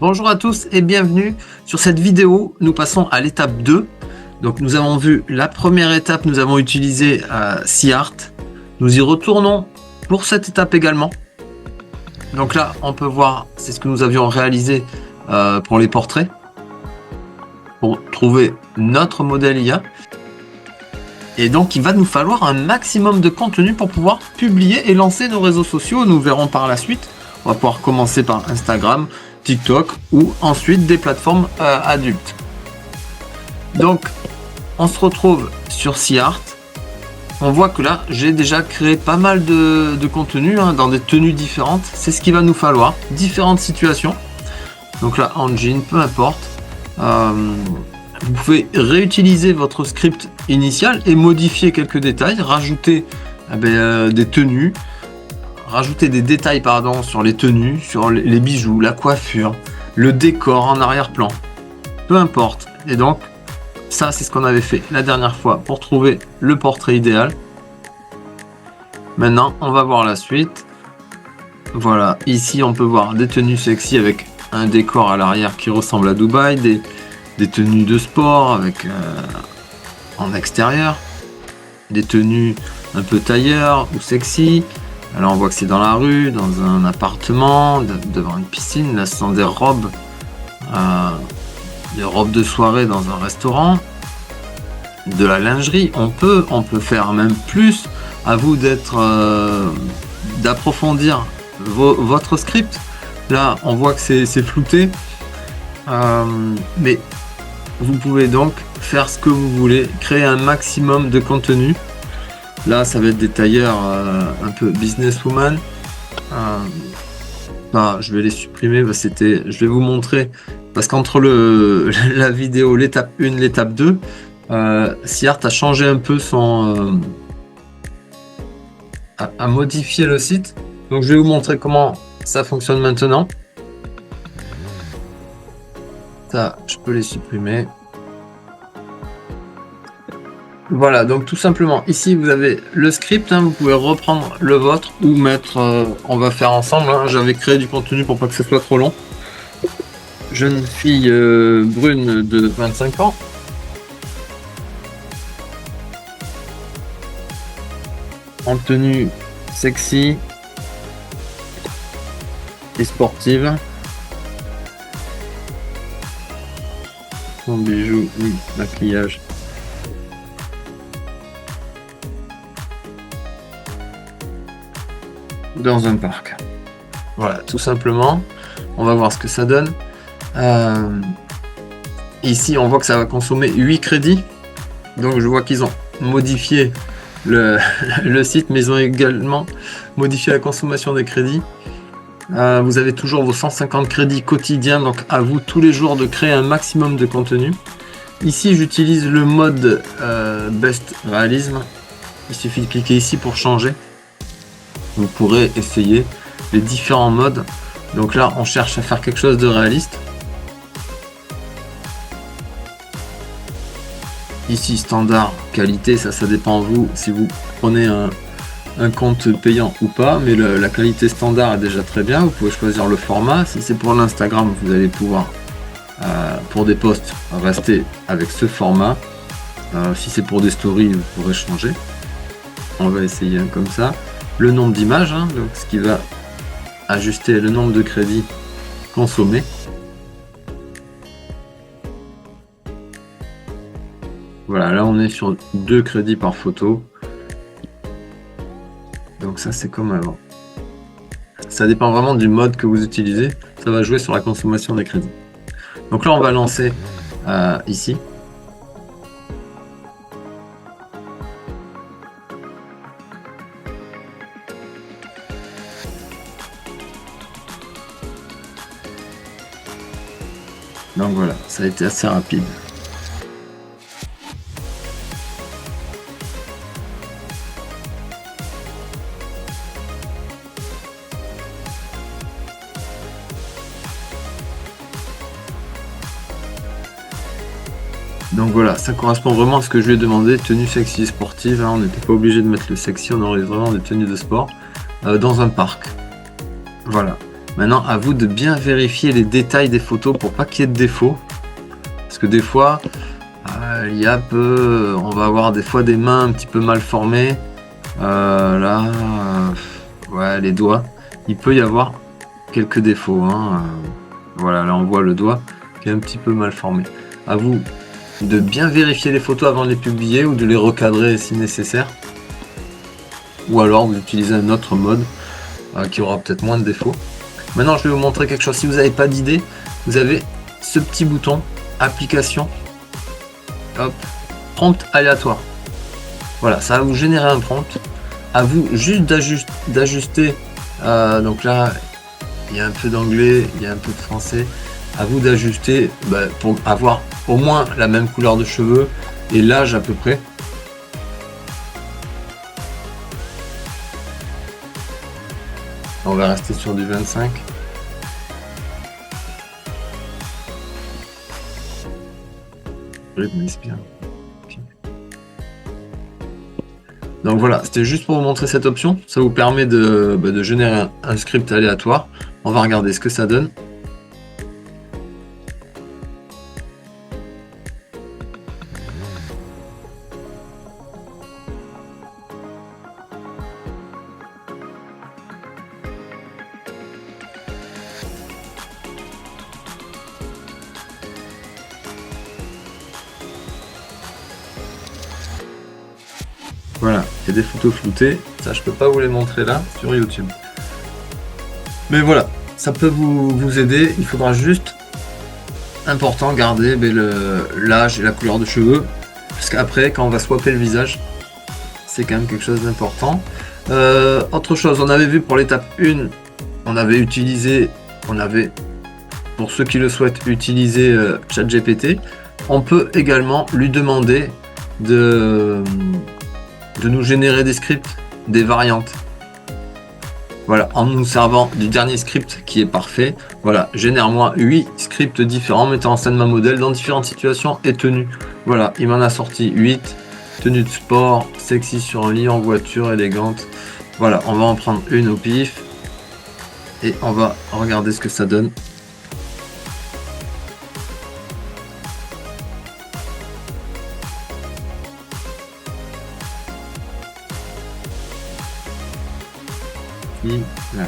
Bonjour à tous et bienvenue sur cette vidéo. Nous passons à l'étape 2. Donc nous avons vu la première étape, nous avons utilisé SeaArt. Nous y retournons pour cette étape également. Donc là, on peut voir, c'est ce que nous avions réalisé pour les portraits. Pour trouver notre modèle IA. Et donc il va nous falloir un maximum de contenu pour pouvoir publier et lancer nos réseaux sociaux. Nous verrons par la suite. On va pouvoir commencer par Instagram, TikTok ou ensuite des plateformes adultes. Donc on se retrouve sur SeaArt. On voit que là j'ai déjà créé pas mal de contenu dans des tenues différentes. C'est ce qu'il va nous falloir, différentes situations. Donc là en jean, peu importe. Vous pouvez réutiliser votre script initial et modifier quelques détails, rajouter des tenues, rajouter des détails sur les tenues, sur les bijoux, la coiffure, le décor en arrière-plan, peu importe. Et donc ça c'est ce qu'on avait fait la dernière fois pour trouver le portrait idéal. Maintenant on va voir la suite. Voilà, ici on peut voir des tenues sexy avec un décor à l'arrière qui ressemble à Dubaï, des tenues de sport avec en extérieur, des tenues un peu tailleur ou sexy. Alors on voit que c'est dans la rue, dans un appartement, devant une piscine. Là ce sont des robes de soirée dans un restaurant, de la lingerie. On peut faire même plus. À vous d'approfondir votre script. Là on voit que c'est flouté, mais vous pouvez donc faire ce que vous voulez, créer un maximum de contenu. Là ça va être des tailleurs un peu businesswoman. Je vais les supprimer, je vais vous montrer, parce qu'entre la vidéo, l'étape 1, l'étape 2, SeaArt a changé un peu a modifié le site. Donc je vais vous montrer comment ça fonctionne maintenant. Ça, je peux les supprimer. Voilà, donc tout simplement, ici vous avez le script, vous pouvez reprendre le vôtre ou mettre, on va faire ensemble, j'avais créé du contenu pour pas que ce soit trop long. Jeune fille brune de 25 ans. En tenue sexy et sportive. Son bijou, oui, maquillage. Dans un parc. Voilà, tout simplement. On va voir ce que ça donne. Ici, on voit que ça va consommer 8 crédits. Donc, je vois qu'ils ont modifié le site, mais ils ont également modifié la consommation des crédits. Vous avez toujours vos 150 crédits quotidiens, donc à vous tous les jours de créer un maximum de contenu. Ici j'utilise le mode Best Réalisme. Il suffit de cliquer ici pour changer. Vous pourrez essayer les différents modes. Donc là on cherche à faire quelque chose de réaliste. Ici standard, qualité, ça dépend de vous si vous prenez un compte payant ou pas, mais la qualité standard est déjà très bien. Vous pouvez choisir le format. Si c'est pour l'Instagram, vous allez pouvoir pour des posts rester avec ce format. Si c'est pour des stories, vous pourrez changer. On va essayer comme ça. Le nombre d'images, donc ce qui va ajuster le nombre de crédits consommés. Voilà, là on est sur 2 crédits par photo. Donc ça c'est comme avant. Ça dépend vraiment du mode que vous utilisez. Ça va jouer sur la consommation des crédits. Donc là on va lancer ici. Donc voilà, ça a été assez rapide. Donc voilà, ça correspond vraiment à ce que je lui ai demandé, tenue sexy sportive, on n'était pas obligé de mettre le sexy, on aurait vraiment des tenues de sport dans un parc. Voilà. Maintenant, à vous de bien vérifier les détails des photos pour pas qu'il y ait de défauts. Parce que des fois, on va avoir des fois des mains un petit peu mal formées. Ouais, les doigts. Il peut y avoir quelques défauts. Hein. Voilà, là on voit le doigt qui est un petit peu mal formé. À vous de bien vérifier les photos avant de les publier ou de les recadrer si nécessaire. Ou alors vous utilisez un autre mode qui aura peut-être moins de défauts. Maintenant, je vais vous montrer quelque chose. Si vous n'avez pas d'idée, vous avez ce petit bouton application. Hop, prompt aléatoire. Voilà, ça va vous générer un prompt. À vous juste d'ajuster. Donc là, il y a un peu d'anglais, il y a un peu de français. À vous d'ajuster pour avoir au moins la même couleur de cheveux et l'âge à peu près. On va rester sur du 25. Bien. Okay. Donc voilà, c'était juste pour vous montrer cette option. Ça vous permet de générer un script aléatoire. On va regarder ce que ça donne. Voilà, il y a des photos floutées, ça je peux pas vous les montrer là sur YouTube. Mais voilà, ça peut vous aider, il faudra juste, important, garder l'âge et la couleur de cheveux, parce qu'après quand on va swapper le visage, c'est quand même quelque chose d'important. Autre chose, on avait vu pour l'étape 1, on avait, pour ceux qui le souhaitent, utiliser ChatGPT. On peut également lui demander de nous générer des scripts, des variantes. Voilà, en nous servant du dernier script qui est parfait. Voilà, génère-moi 8 scripts différents mettant en scène ma modèle dans différentes situations et tenues. Voilà, il m'en a sorti 8. Tenue de sport, sexy sur un lit, en voiture, élégante. Voilà, on va en prendre une au pif. Et on va regarder ce que ça donne. Là,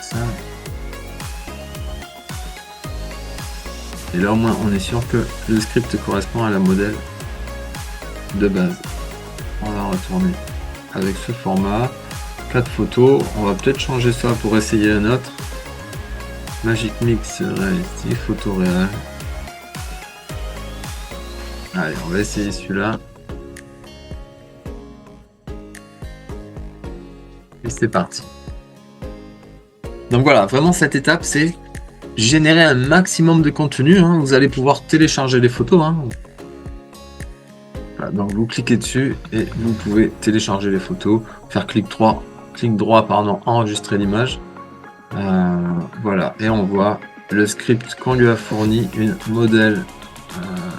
ça. Et là au moins on est sûr que le script correspond à la modèle de base. On va retourner avec ce format. 4 photos. On va peut-être changer ça pour essayer un autre. Magic Mix réalistique, photo réelle. Allez, on va essayer celui-là. Et c'est parti. Donc voilà, vraiment cette étape, c'est générer un maximum de contenu. Hein. Vous allez pouvoir télécharger les photos. Hein. Voilà, donc vous cliquez dessus et vous pouvez télécharger les photos, faire clic droit, enregistrer l'image. Voilà, et on voit le script qu'on lui a fourni, une modèle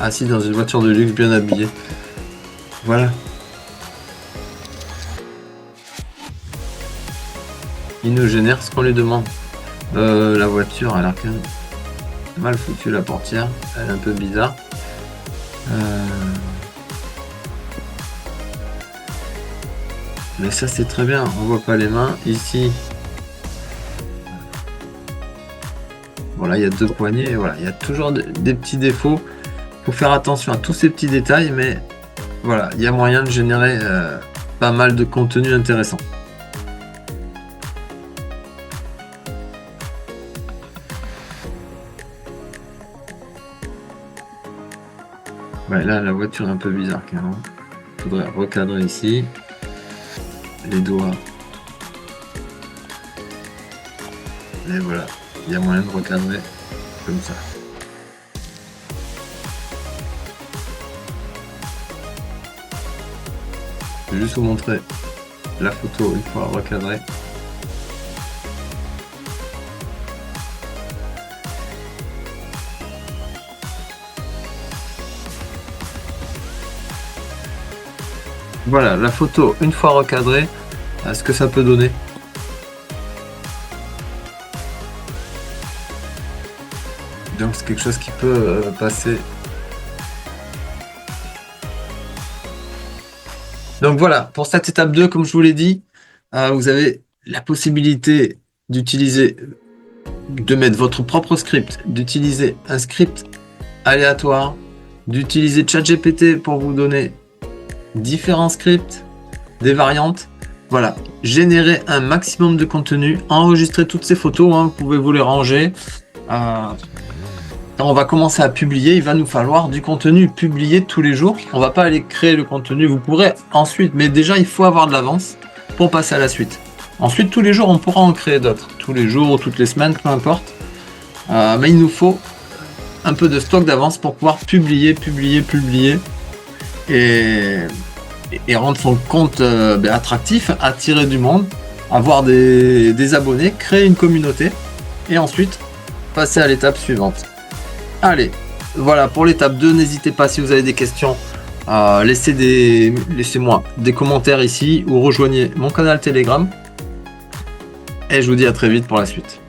assise dans une voiture de luxe, bien habillée. Voilà. Il nous génère ce qu'on lui demande. La voiture, elle a quand même mal foutu, la portière, elle est un peu bizarre. Mais ça c'est très bien, on voit pas les mains. Ici, voilà, il y a 2 poignées, voilà, il y a toujours des petits défauts. Il faut faire attention à tous ces petits détails, mais voilà, il y a moyen de générer pas mal de contenu intéressant. Ouais, là, la voiture est un peu bizarre carrément. Il faudrait recadrer ici. Les doigts. Et voilà, il y a moyen de recadrer comme ça. Je vais juste vous montrer la photo une fois recadrée. Voilà, la photo une fois recadrée, ce que ça peut donner. Donc c'est quelque chose qui peut passer. Donc voilà, pour cette étape 2, comme je vous l'ai dit, vous avez la possibilité d'utiliser, de mettre votre propre script, d'utiliser un script aléatoire, d'utiliser ChatGPT pour vous donner différents scripts, des variantes. Voilà, générer un maximum de contenu, enregistrer toutes ces photos, hein, vous pouvez vous les ranger. Quand on va commencer à publier, il va nous falloir du contenu publié tous les jours. On va pas aller créer le contenu, vous pourrez ensuite, mais déjà il faut avoir de l'avance pour passer à la suite. Ensuite, tous les jours, on pourra en créer d'autres. Tous les jours ou toutes les semaines, peu importe. Mais il nous faut un peu de stock d'avance pour pouvoir publier et rendre son compte attractif, attirer du monde, avoir des abonnés, créer une communauté et ensuite passer à l'étape suivante. Allez, voilà pour l'étape 2. N'hésitez pas, si vous avez des questions, laissez-moi des commentaires ici ou rejoignez mon canal Telegram. Et je vous dis à très vite pour la suite.